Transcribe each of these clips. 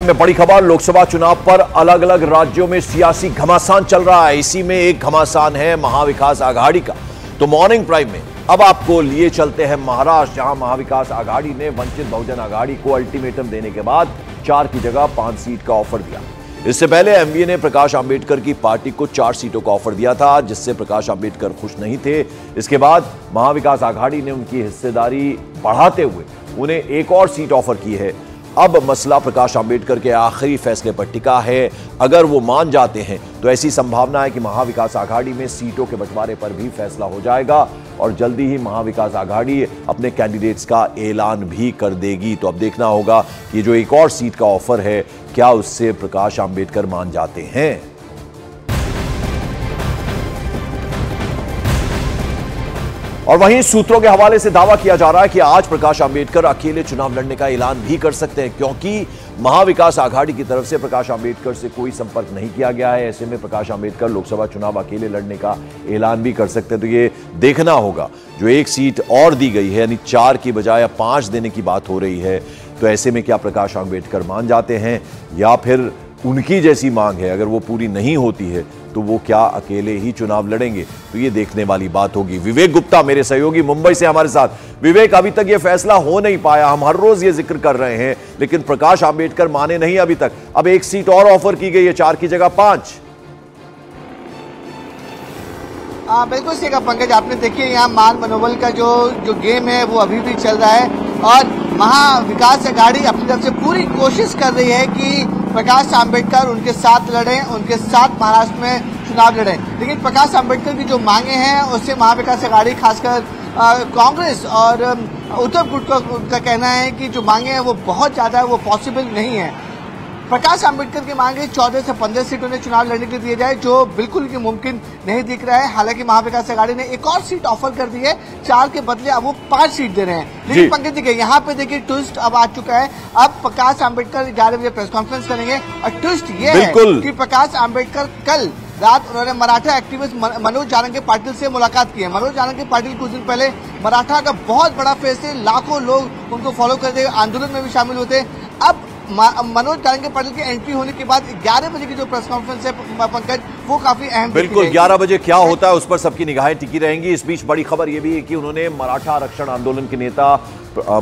में बड़ी खबर, लोकसभा चुनाव पर अलग अलग राज्यों में सियासी घमासान चल रहा है। इसी में एक घमासान है महाविकास आघाड़ी का। तो मॉर्निंग प्राइम में अब आपको लिए चलते हैं महाराष्ट्र, जहां महाविकास आघाड़ी ने वंचित बहुजन आघाड़ी को अल्टीमेटम देने के बाद 4 की जगह 5 सीट का ऑफर दिया। इससे पहले एमवीए ने प्रकाश अंबेडकर की पार्टी को 4 सीटों का ऑफर दिया था, जिससे प्रकाश अंबेडकर खुश नहीं थे। इसके बाद महाविकास आघाड़ी ने उनकी हिस्सेदारी बढ़ाते हुए उन्हें एक और सीट ऑफर की है। अब मसला प्रकाश अंबेडकर के आखिरी फैसले पर टिका है। अगर वो मान जाते हैं तो ऐसी संभावना है कि महाविकास आघाड़ी में सीटों के बंटवारे पर भी फैसला हो जाएगा और जल्दी ही महाविकास आघाड़ी अपने कैंडिडेट्स का ऐलान भी कर देगी। तो अब देखना होगा कि जो एक और सीट का ऑफर है, क्या उससे प्रकाश अंबेडकर मान जाते हैं। और वहीं सूत्रों के हवाले से दावा किया जा रहा है कि आज प्रकाश अंबेडकर अकेले चुनाव लड़ने का ऐलान भी कर सकते हैं, क्योंकि महाविकास आघाड़ी की तरफ से प्रकाश अंबेडकर से कोई संपर्क नहीं किया गया है। ऐसे में प्रकाश अंबेडकर लोकसभा चुनाव अकेले लड़ने का ऐलान भी कर सकते हैं। तो ये देखना होगा, जो एक सीट और दी गई है, यानी 4 की बजाय 5 देने की बात हो रही है, तो ऐसे में क्या प्रकाश अंबेडकर मान जाते हैं या फिर उनकी जैसी मांग है, अगर वो पूरी नहीं होती है तो वो क्या अकेले ही चुनाव लड़ेंगे। तो ये देखने वाली बात होगी। विवेक गुप्ता मेरे सहयोगी मुंबई से हमारे साथ। विवेक, अभी तक ये फैसला हो नहीं पाया, हम हर रोज ये जिक्र कर रहे हैं, लेकिन प्रकाश अंबेडकर माने नहीं अभी तक। अब एक सीट और ऑफर की गई है, 4 की जगह 5। बिल्कुल सही कहा पंकज आपने। देखिए यहाँ मान मनोबल का जो गेम है वो अभी भी चल रहा है और महाविकास आघाड़ी अपनी तरफ से पूरी कोशिश कर रही है कि प्रकाश अंबेडकर उनके साथ लड़ें, उनके साथ महाराष्ट्र में चुनाव लड़ें। लेकिन प्रकाश अंबेडकर की जो मांगे हैं उससे महाविकास आघाड़ी खासकर कांग्रेस और उद्धव गुट का कहना है कि जो मांगे हैं वो बहुत ज्यादा है, वो पॉसिबल नहीं है। प्रकाश अंबेडकर की मांग है 14 से 15 सीट उन्हें चुनाव लड़ने के लिए दिए जाए, जो बिल्कुल भी मुमकिन नहीं दिख रहा है। हालांकि महाविकास आघाड़ी ने एक और सीट ऑफर कर दी है, 4 के बदले अब वो 5 सीट दे रहे हैं। लेकिन पंकज देखिए यहाँ पे देखिए ट्विस्ट अब आ चुका है। अब प्रकाश अंबेडकर 11 बजे प्रेस कॉन्फ्रेंस करेंगे और ट्विस्ट ये है कि प्रकाश अंबेडकर कल रात उन्होंने मराठा एक्टिविस्ट मनोज जारंगे पाटिल से मुलाकात की है। मनोज जारंगे पाटिल कुछ दिन पहले मराठा का बहुत बड़ा फेस है, लाखों लोग उनको फॉलो करते, आंदोलन में भी शामिल होते। अब मनोज जारंगे पाटिल की एंट्री होने के बाद 11 बजे की जो प्रेस कॉन्फ्रेंस है पंकज, वो काफी अहम। बिल्कुल 11 बजे क्या होता है उस पर सबकी निगाहें टिकी रहेंगी। इस बीच बड़ी खबर यह भी है कि उन्होंने मराठा आरक्षण आंदोलन के नेता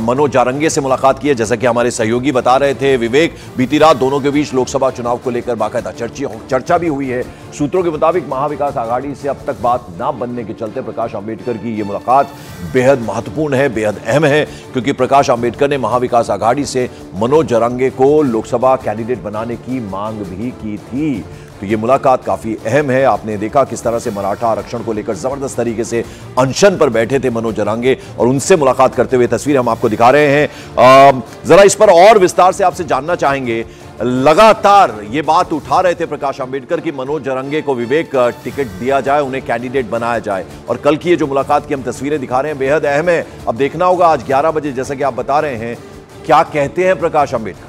मनोज जारंगे से मुलाकात की है। जैसा कि हमारे सहयोगी बता रहे थे विवेक, बीती रात दोनों के बीच लोकसभा चुनाव को लेकर बाकायदा चर्चा भी हुई है। सूत्रों के मुताबिक महाविकास आघाड़ी से अब तक बात न बनने के चलते प्रकाश अंबेडकर की ये मुलाकात बेहद महत्वपूर्ण है, बेहद अहम है, क्योंकि प्रकाश अंबेडकर ने महाविकास आघाड़ी से मनोज जारंगे को लोकसभा कैंडिडेट बनाने की मांग भी की थी। तो ये मुलाकात काफी अहम है। आपने देखा किस तरह से मराठा आरक्षण को लेकर जबरदस्त तरीके से अनशन पर बैठे थे मनोज जारंगे, और उनसे मुलाकात करते हुए तस्वीर हम आपको दिखा रहे हैं। जरा इस पर और विस्तार से आपसे जानना चाहेंगे। लगातार ये बात उठा रहे थे प्रकाश अंबेडकर की मनोज जारंगे को विवेक टिकट दिया जाए, उन्हें कैंडिडेट बनाया जाए, और कल की ये जो मुलाकात की हम तस्वीरें दिखा रहे हैं बेहद अहम है। अब देखना होगा आज 11 बजे, जैसा कि आप बता रहे हैं, क्या कहते हैं प्रकाश अंबेडकर।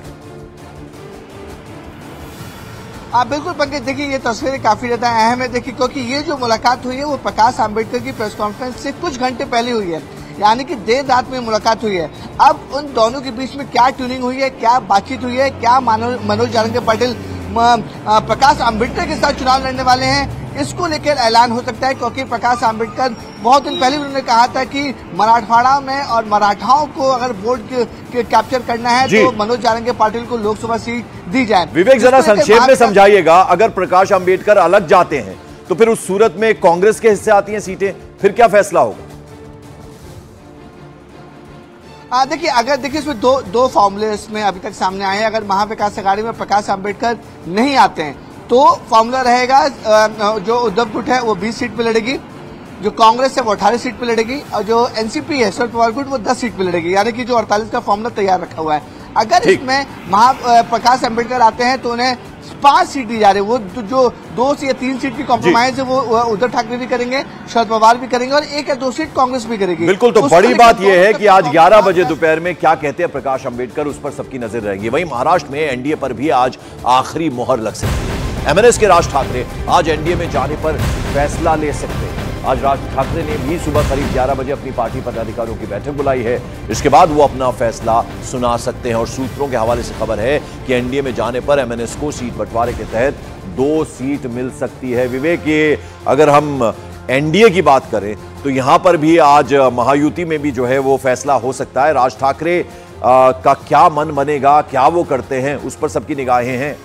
बिल्कुल पंकज, देखिए ये तस्वीरें काफी ज्यादा अहम है। देखिए क्योंकि ये जो मुलाकात हुई है वो प्रकाश अंबेडकर की प्रेस कॉन्फ्रेंस से कुछ घंटे पहले हुई है, यानी कि देर रात में मुलाकात हुई है। अब उन दोनों के बीच में क्या ट्यूनिंग हुई है, क्या बातचीत हुई है, क्या मनोज जारंगे पाटिल प्रकाश अंबेडकर के साथ चुनाव लड़ने वाले हैं, इसको लेकर ऐलान हो सकता है। क्योंकि प्रकाश अंबेडकर बहुत दिन पहले उन्होंने कहा था कि मराठवाड़ा में और मराठाओं को अगर वोट कैप्चर करना है तो मनोज जारंगे पाटिल को लोकसभा सीट दी जाए। विवेक जरा संक्षेप में समझाइएगा, अगर प्रकाश अंबेडकर अलग जाते हैं तो फिर उस सूरत में कांग्रेस के हिस्से आती हैं सीटें, फिर क्या फैसला होगा। देखिए अगर इसमें दो फॉर्मूले इसमें अभी तक सामने आए हैं। अगर महाविकास आघाड़ी में प्रकाश अंबेडकर नहीं आते हैं तो फॉर्मूला रहेगा, जो उद्धव गुट है वो 20 सीट पे लड़ेगी, जो कांग्रेस है वो 18 सीट पे लड़ेगी, और जो एनसीपी है शरद पवार गुट वो 10 सीट पे लड़ेगी, यानी कि जो 48 का फॉर्मूला तैयार रखा हुआ है। अगर इसमें प्रकाश अंबेडकर आते हैं तो उन्हें 5 सीट दी जा रही है। वो जो 2 से या 3 सीट की कॉम्प्रोमाइज है वो उद्धव ठाकरे भी करेंगे, शरद पवार भी करेंगे, और 1 या 2 सीट कांग्रेस भी करेगी। बिल्कुल, तो बड़ी बात यह है कि आज 11 बजे दोपहर में क्या कहते हैं प्रकाश अंबेडकर, उस पर सबकी नजर रहेगी। वहीं महाराष्ट्र में एनडीए पर भी आज आखिरी मोहर लग सकती है। एमएनएस के राज ठाकरे आज एनडीए में जाने पर फैसला ले सकते हैं। आज राज ठाकरे ने भी सुबह करीब 11 बजे अपनी पार्टी पदाधिकारियों की बैठक बुलाई है। इसके बाद वो अपना फैसला सुना सकते हैं और सूत्रों के हवाले से खबर है कि एनडीए में जाने पर एमएनएस को सीट बंटवारे के तहत 2 सीट मिल सकती है। विवेक, ये अगर हम एनडीए की बात करें तो यहां पर भी आज महायुति में भी जो है वो फैसला हो सकता है। राज ठाकरे का क्या मन बनेगा, क्या वो करते हैं, उस पर सबकी निगाहें हैं।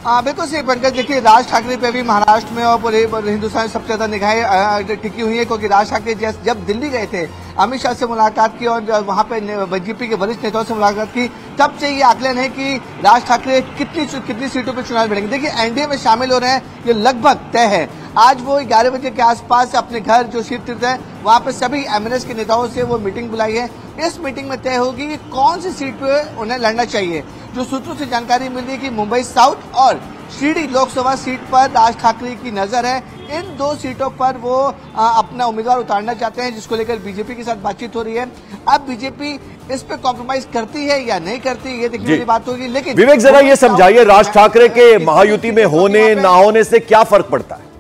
बिल्कुल सही पंकज, देखिए राज ठाकरे पे भी महाराष्ट्र में और पूरे हिंदुस्तान में सबसे ज्यादा निगाहें टिकी हुई है, क्योंकि राज ठाकरे जब दिल्ली गए थे, अमित शाह से मुलाकात की और वहां पे बीजेपी के वरिष्ठ नेताओं से मुलाकात की, तब से ये आकलन है कि राज ठाकरे कितनी सीटों पर चुनाव लड़ेंगे। देखिए एनडीए में शामिल हो रहे हैं, ये लगभग तय है। आज वो 11 बजे के आसपास अपने घर जो सीट तीर्थ है वहां पे सभी एमएनएस के नेताओं से वो मीटिंग बुलाई है। इस मीटिंग में तय होगी कि कौन सी सीट पे उन्हें लड़ना चाहिए। जो सूत्रों से जानकारी मिली है कि मुंबई साउथ और शिरडी लोकसभा सीट पर राज ठाकरे की नजर है। इन 2 सीटों पर वो अपना उम्मीदवार उतारना चाहते हैं, जिसको लेकर बीजेपी के साथ बातचीत हो रही है। अब बीजेपी इस पे कॉम्प्रोमाइज करती है या नहीं करती, ये देखने वाली बात होगी। लेकिन विवेक, जरा ये समझाइए, राज ठाकरे के महायुति में होने ना होने से क्या फर्क पड़ता है?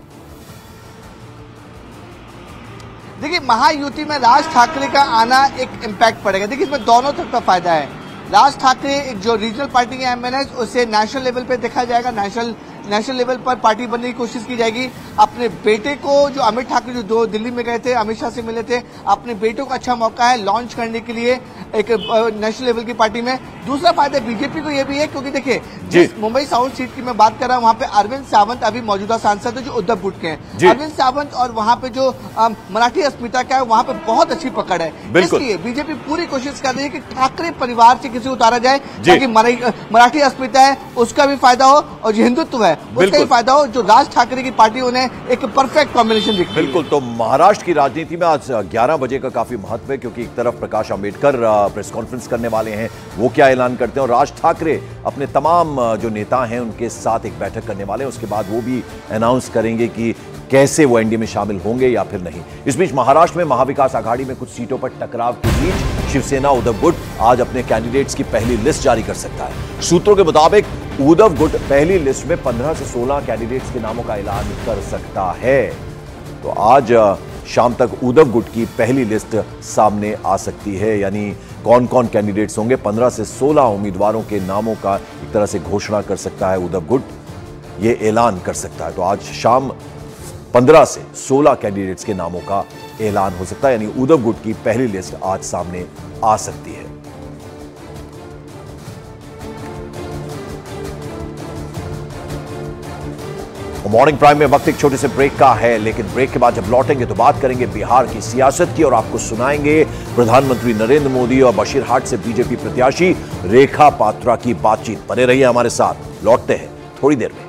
देखिए महायुति में राज ठाकरे का आना एक इम्पैक्ट पड़ेगा। देखिए इसमें दोनों तरफ का फायदा है। राज ठाकरे जो रीजनल पार्टी है एमएनएस, उसे नेशनल लेवल पे देखा जाएगा, नेशनल लेवल पर पार्टी बनने की कोशिश की जाएगी। अपने बेटे को, जो अमित ठाकरे जो दिल्ली में गए थे, अमित शाह से मिले थे, अपने बेटों को अच्छा मौका है लॉन्च करने के लिए एक नेशनल लेवल की पार्टी में। दूसरा फायदा बीजेपी को यह भी है, क्योंकि देखिए जिस मुंबई साउथ सीट की मैं बात कर रहा हूं, वहां पे अरविंद सावंत अभी मौजूदा सांसद है जो उद्धव गुट के हैं। अरविंद सावंत और वहां पे जो मराठी अस्मिता का है, वहां पे बहुत अच्छी पकड़ है। इसलिए बीजेपी पूरी कोशिश कर रही है कि ठाकरे परिवार से किसी उतारा जाए, ताकि मराठी अस्मिता है उसका भी फायदा हो और जो हिंदुत्व है उसका भी फायदा हो। जो राज ठाकरे की पार्टी उन्हें एक परफेक्ट कॉम्बिनेशन दिखती है। बिल्कुल, तो महाराष्ट्र की राजनीति में आज 11 बजे का काफी महत्व है, क्योंकि एक तरफ प्रकाश अंबेडकर प्रेस कॉन्फ्रेंस करने वाले हैं, वो क्या ऐलान करते हैं, और राज ठाकरे अपने तमाम जो नेता हैं उनके साथ एक बैठक करने वाले हैं। उसके बाद वो भी अनाउंस करेंगे कि कैसे वो एनडीए में शामिल होंगे या फिर नहीं। इस बीच महाराष्ट्र में महाविकास आघाड़ी में कुछ सीटों पर टकराव के बीच शिवसेना उद्धव गुट आज अपने कैंडिडेट्स की पहली लिस्ट जारी कर सकता है। सूत्रों के मुताबिक उद्धव गुट पहली लिस्ट में 15 से 16 कैंडिडेट्स के नामों का ऐलान कर सकता है। तो आज शाम तक उद्धव गुट की पहली लिस्ट सामने आ सकती है, यानी कौन कौन कैंडिडेट्स होंगे, 15 से 16 उम्मीदवारों के नामों का एक तरह से घोषणा कर सकता है उद्धव गुट, ये ऐलान कर सकता है। तो आज शाम 15 से 16 कैंडिडेट्स के नामों का ऐलान हो सकता है, यानी उद्धव गुट की पहली लिस्ट आज सामने आ सकती है। मॉर्निंग प्राइम में वक्त एक छोटे से ब्रेक का है, लेकिन ब्रेक के बाद जब लौटेंगे तो बात करेंगे बिहार की सियासत की और आपको सुनाएंगे प्रधानमंत्री नरेंद्र मोदी और बशीरहाट से बीजेपी प्रत्याशी रेखा पात्रा की बातचीत। बने रहिए हमारे साथ, लौटते हैं थोड़ी देर में।